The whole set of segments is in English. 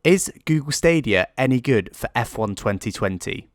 Is Google Stadia any good for F1 2020?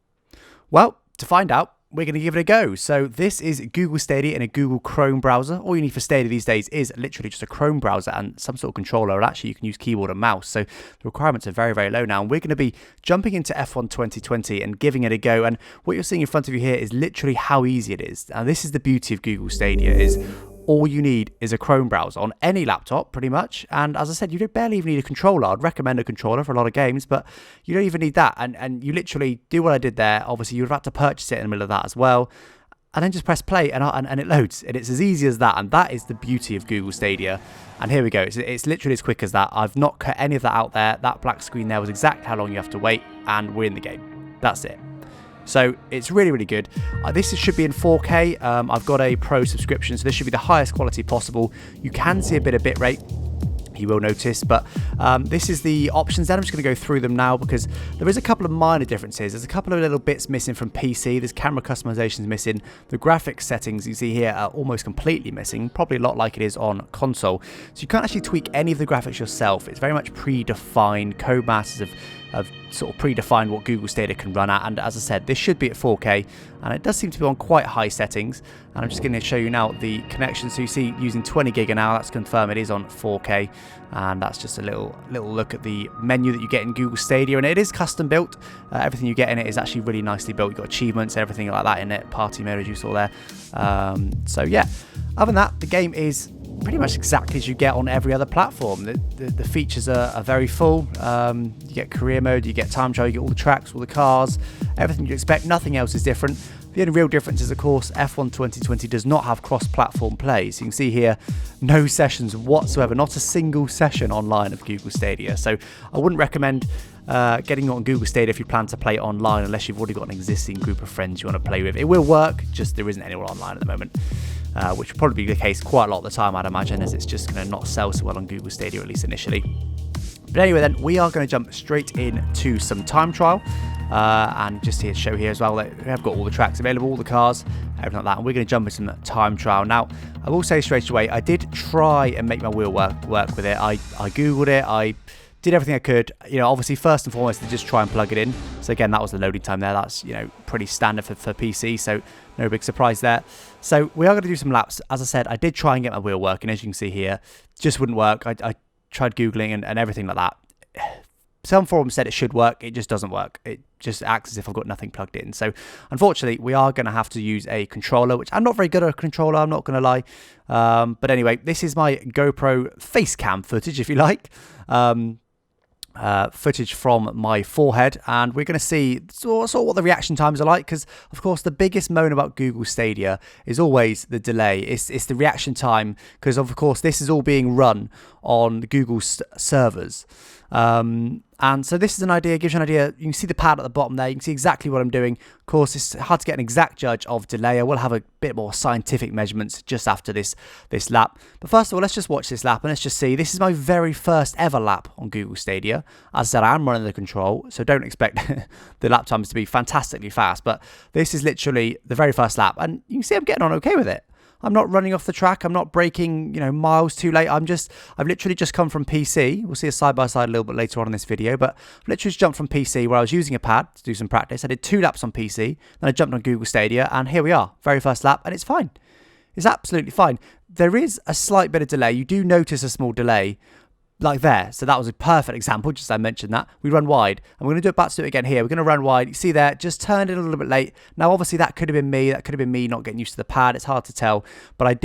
Well, to find out, we're going to give it a go. So this is Google Stadia in a Google Chrome browser. All you need for Stadia these days is literally just a Chrome browser and some sort of controller. And actually, you can use keyboard and mouse. So the requirements are very, very low now. And we're going to be jumping into F1 2020 and giving it a go. And what you're seeing in front of you here is literally how easy it is. Now, this is the beauty of Google Stadia is all you need is a Chrome browser on any laptop, pretty much. And as I said, you don't barely even need a controller. I'd recommend a controller for a lot of games, but you don't even need that. And you literally do what I did there. Obviously, you'd have to purchase it in the middle of that as well. And then just press play and it loads. And it's as easy as that. And that is the beauty of Google Stadia. And here we go. It's literally as quick as that. I've not cut any of that out there. That black screen there was exactly how long you have to wait. And we're in the game. That's it. So it's really, really good. This should be in 4K. I've got a Pro subscription, so this should be the highest quality possible. You can see a bit of bitrate, you will notice, but this is the options then. I'm just going to go through them now because there is a couple of minor differences. There's a couple of little bits missing from PC. There's camera customizations missing. The graphics settings you see here are almost completely missing, probably a lot like it is on console. So you can't actually tweak any of the graphics yourself. It's very much predefined. Codemasters have sort of predefined what Google Stadia can run at, and as I said, this should be at 4K, and it does seem to be on quite high settings. And I'm just going to show you now the connection. So you see using 20 gig an hour, that's confirmed it is on 4K, and that's just a little look at the menu that you get in Google Stadia, and it is custom built. Everything you get in it is actually really nicely built. You've got achievements, everything like that in it, party mode as you saw there. So yeah, other than that, the game is pretty much exactly as you get on every other platform. The features are very full. You get career mode, you get time trial, you get all the tracks, all the cars, everything you'd expect. Nothing else is different. The only real difference is, of course, F1 2020 does not have cross-platform play. So you can see here, no sessions whatsoever, not a single session online of Google Stadia. So I wouldn't recommend getting it on Google Stadia if you plan to play online unless you've already got an existing group of friends you want to play with. It will work, just there isn't anywhere online at the moment. Which will probably be the case quite a lot of the time, I'd imagine, as it's just going to not sell so well on Google Stadia, at least initially. But anyway, then, we are going to jump straight into some time trial. And just here to show here as well that we have got all the tracks available, all the cars, everything like that. And we're going to jump into some time trial. Now, I will say straight away, I did try and make my wheel work with it. I Googled it. I did everything I could. You know, obviously, first and foremost, to just try and plug it in. So again, that was the loading time there. That's, you know, pretty standard for PC. So no big surprise there. So we are going to do some laps. As I said, I did try and get my wheel working. As you can see here, just wouldn't work. I tried Googling and everything like that. Some forums said it should work. It just doesn't work. It just acts as if I've got nothing plugged in. So unfortunately, we are going to have to use a controller, which I'm not very good at a controller, I'm not going to lie. But anyway, this is my GoPro face cam footage, if you like. Footage from my forehead, and we're going to see sort of what the reaction times are like, because of course the biggest moan about Google Stadia is always the delay. It's the reaction time, because of course this is all being run on Google servers. And so this is an idea, gives you an idea. You can see the pad at the bottom there. You can see exactly what I'm doing. Of course, it's hard to get an exact judge of delay. I will have a bit more scientific measurements just after this lap. But first of all, let's just watch this lap and let's just see. This is my very first ever lap on Google Stadia. As I said, I am running the control, so don't expect the lap times to be fantastically fast. But this is literally the very first lap, and you can see I'm getting on okay with it. I'm not running off the track. I'm not braking, miles too late. I've literally just come from PC. We'll see a side-by-side a little bit later on in this video, but I've literally just jumped from PC where I was using a pad to do some practice. I did 2 laps on PC, then I jumped on Google Stadia, and here we are, very first lap, and it's fine. It's absolutely fine. There is a slight bit of delay. You do notice a small delay, like there. So that was a perfect example, just as I mentioned that. We run wide, and we're going to do it back to it again here. We're going to run wide. You see there, just turned in a little bit late. Now, obviously, that could have been me. That could have been me not getting used to the pad. It's hard to tell, but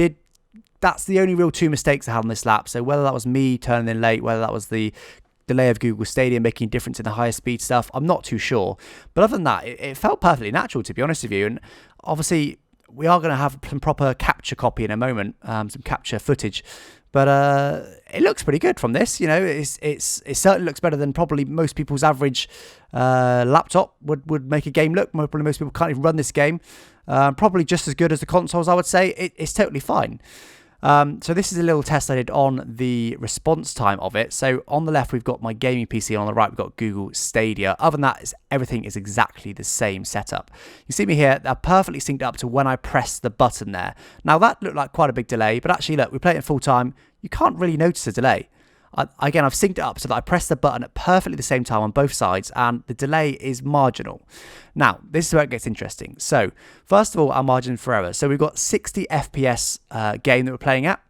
that's the only real 2 mistakes I had on this lap. So whether that was me turning in late, whether that was the delay of Google Stadia making a difference in the higher speed stuff, I'm not too sure. But other than that, it felt perfectly natural, to be honest with you. And obviously, we are going to have some proper capture copy in a moment, some capture footage. But it looks pretty good from this. It certainly looks better than probably most people's average laptop would make a game look. Probably most people can't even run this game. Probably just as good as the consoles, I would say. It's totally fine. So this is a little test I did on the response time of it. So on the left, we've got my gaming PC, and on the right, we've got Google Stadia. Other than that, everything is exactly the same setup. You see me here, they're perfectly synced up to when I press the button there. Now, that looked like quite a big delay, but actually, look, we play it in full time. You can't really notice a delay. Again, I've synced it up so that I press the button at perfectly the same time on both sides, and the delay is marginal. Now, this is where it gets interesting. So, first of all, our margin for error. So we've got 60 FPS game that we're playing at,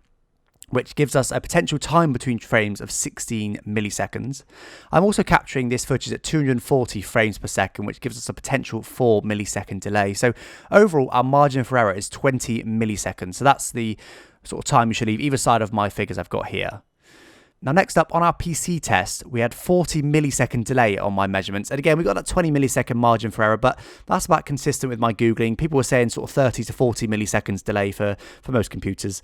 which gives us a potential time between frames of 16 milliseconds. I'm also capturing this footage at 240 frames per second, which gives us a potential 4 millisecond delay. So overall, our margin for error is 20 milliseconds. So that's the sort of time you should leave either side of my figures I've got here. Now, next up on our PC test, we had 40 millisecond delay on my measurements. And again, we got that 20 millisecond margin for error, but that's about consistent with my Googling. People were saying sort of 30 to 40 milliseconds delay for most computers.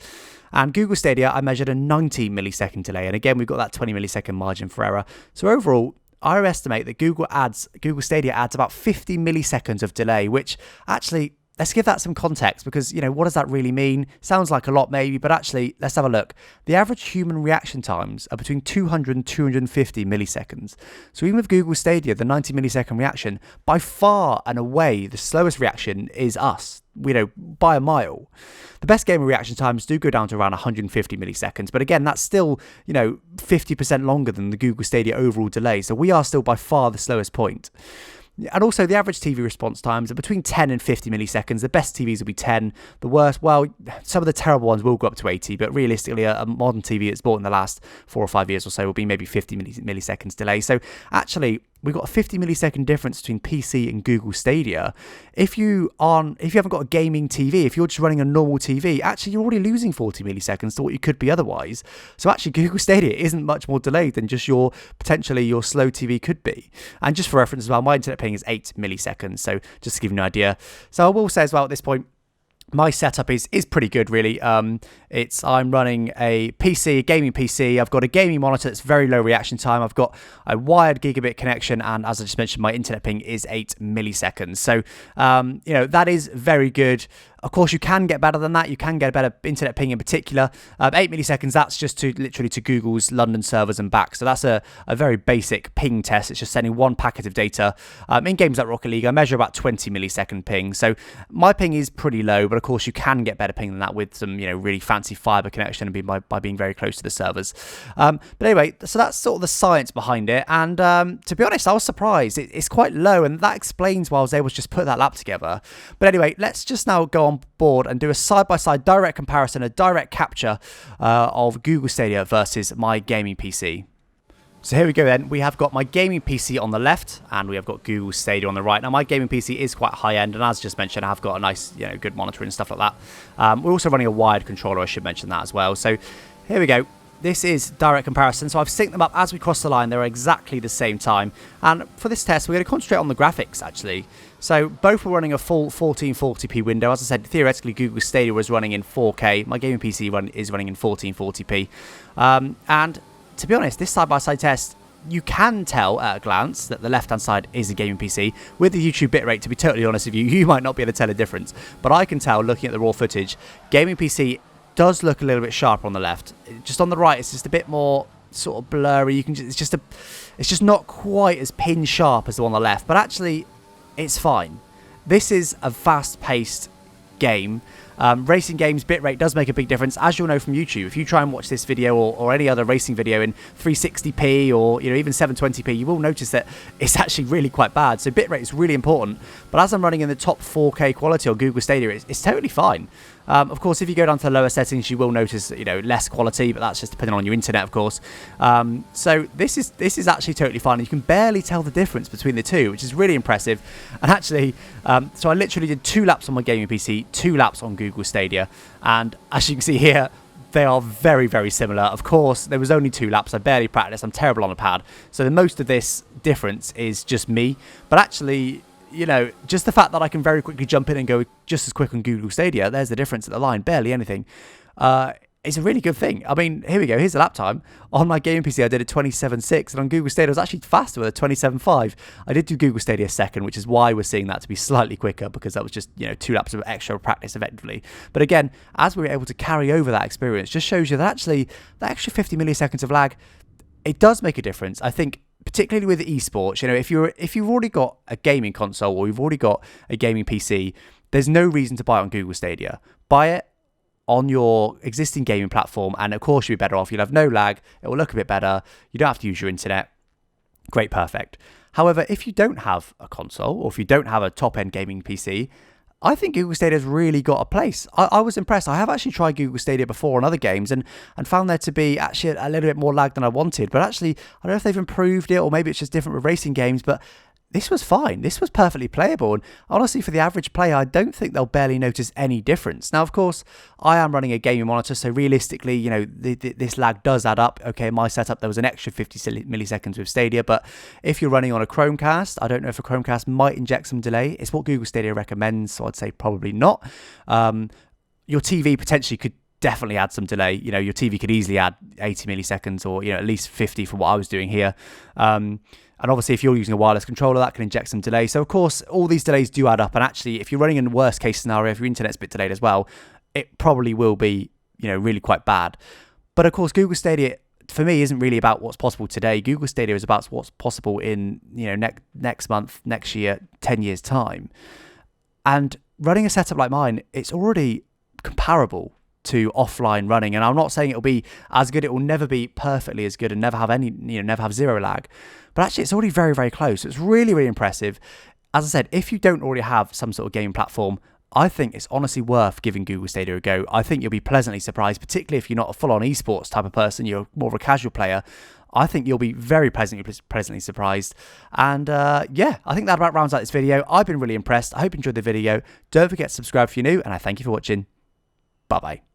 And Google Stadia, I measured a 90 millisecond delay. And again, we've got that 20 millisecond margin for error. So overall, I estimate that Google Stadia adds about 50 milliseconds of delay, which actually, let's give that some context because, what does that really mean? Sounds like a lot maybe, but actually, let's have a look. The average human reaction times are between 200 and 250 milliseconds. So even with Google Stadia, the 90 millisecond reaction, by far and away, the slowest reaction is us, by a mile. The best gamer reaction times do go down to around 150 milliseconds, but again, that's still, 50% longer than the Google Stadia overall delay. So we are still by far the slowest point. And also, the average TV response times are between 10 and 50 milliseconds. The best TVs will be 10. The worst, well, some of the terrible ones will go up to 80, but realistically, a modern TV that's bought in the last 4 or 5 years or so will be maybe 50 milliseconds delay. So actually, we've got a 50 millisecond difference between PC and Google Stadia. If you haven't got a gaming TV, if you're just running a normal TV, actually you're already losing 40 milliseconds to what you could be otherwise. So actually Google Stadia isn't much more delayed than just potentially your slow TV could be. And just for reference as well, my internet ping is 8 milliseconds. So just to give you an idea. So I will say as well at this point, my setup is pretty good, really. I'm running a gaming PC. I've got a gaming monitor that's very low reaction time. I've got a wired gigabit connection, and as I just mentioned, my internet ping is 8 milliseconds. So, that is very good. Of course, you can get better than that. You can get a better internet ping in particular. 8 milliseconds, that's just literally to Google's London servers and back. So that's a very basic ping test. It's just sending one packet of data. In games like Rocket League, I measure about 20 millisecond ping. So my ping is pretty low, but of course you can get better ping than that with some, really fancy fiber connection and by being very close to the servers. But anyway, so that's sort of the science behind it. And to be honest, I was surprised. It's quite low, and that explains why I was able to just put that lap together. But anyway, let's just now go on board and do a side-by-side direct comparison, a direct capture of Google Stadia versus my gaming PC. So here we go then. We have got my gaming PC on the left, and we have got Google Stadia on the right. Now, my gaming PC is quite high-end, and as just mentioned, I have got a nice, good monitor and stuff like that. We're also running a wired controller, I should mention that as well. So here we go. This is direct comparison. So I've synced them up as we cross the line. They're exactly the same time. And for this test, we're going to concentrate on the graphics, actually. So both were running a full 1440p window. As I said, theoretically, Google Stadia was running in 4K. My gaming PC is running in 1440p. And to be honest, this side-by-side test, you can tell at a glance that the left-hand side is a gaming PC. With the YouTube bitrate, to be totally honest with you, you might not be able to tell a difference. But I can tell, looking at the raw footage, gaming PC does look a little bit sharper on the left. Just on the right, it's just a bit more sort of blurry. It's just not quite as pin sharp as the one on the left. But actually, it's fine. This is a fast-paced game. Racing games bitrate does make a big difference, as you'll know from YouTube. If you try and watch this video or any other racing video in 360p or even 720p, you will notice that it's actually really quite bad. So bitrate is really important. But as I'm running in the top 4K quality on Google Stadia, it's totally fine. Of course, if you go down to the lower settings, you will notice less quality, but that's just depending on your internet, of course. So this is actually totally fine. You can barely tell the difference between the two, which is really impressive. And actually, so I literally did 2 laps on my gaming PC, 2 laps on Google Stadia, and as you can see here, they are very, very similar. Of course, there was only 2 laps. I barely practiced. I'm terrible on a pad. So the most of this difference is just me. But actually, just the fact that I can very quickly jump in and go just as quick on Google Stadia, there's the difference at the line, barely anything. It's a really good thing. I mean, here we go. Here's the lap time. On my gaming PC, I did a 27.6, and on Google Stadia, I was actually faster with a 27.5. I did do Google Stadia second, which is why we're seeing that to be slightly quicker, because that was just, 2 laps of extra practice effectively. But again, as we were able to carry over that experience, just shows you that actually that extra 50 milliseconds of lag, it does make a difference. I think particularly with esports, if you've already got a gaming console or you've already got a gaming PC, there's no reason to buy it on Google Stadia. Buy it on your existing gaming platform, and of course you'll be better off. You'll have no lag, it will look a bit better, you don't have to use your internet. Great, perfect. However, if you don't have a console, or if you don't have a top-end gaming PC, I think Google Stadia has really got a place. I was impressed. I have actually tried Google Stadia before on other games and found there to be actually a little bit more lag than I wanted. But actually, I don't know if they've improved it, or maybe it's just different with racing games, but this was fine. This was perfectly playable. And honestly, for the average player, I don't think they'll barely notice any difference. Now, of course, I am running a gaming monitor, so realistically, you know, this lag does add up. Okay, in my setup, there was an extra 50 milliseconds with Stadia, but if you're running on a Chromecast, I don't know if a Chromecast might inject some delay. It's what Google Stadia recommends, so I'd say probably not. Your TV potentially could definitely add some delay. You know, your TV could easily add 80 milliseconds, or, you know, at least 50 for what I was doing here. And obviously, if you're using a wireless controller, that can inject some delay. So, of course, all these delays do add up. And actually, if you're running in a worst case scenario, if your internet's a bit delayed as well, it probably will be, you know, really quite bad. But, of course, Google Stadia, for me, isn't really about what's possible today. Google Stadia is about what's possible in, you know, next month, next year, 10 years' time. And running a setup like mine, it's already comparable to offline running. And I'm not saying it'll be as good. It will never be perfectly as good and never have any, you know, never have zero lag. But actually, it's already very, very close. It's really, really impressive. As I said, if you don't already have some sort of gaming platform, I think it's honestly worth giving Google Stadia a go. I think you'll be pleasantly surprised, particularly if you're not a full-on esports type of person, you're more of a casual player. I think you'll be very pleasantly surprised. And yeah, I think that about rounds out this video. I've been really impressed. I hope you enjoyed the video. Don't forget to subscribe if you're new, and I thank you for watching. Bye-bye.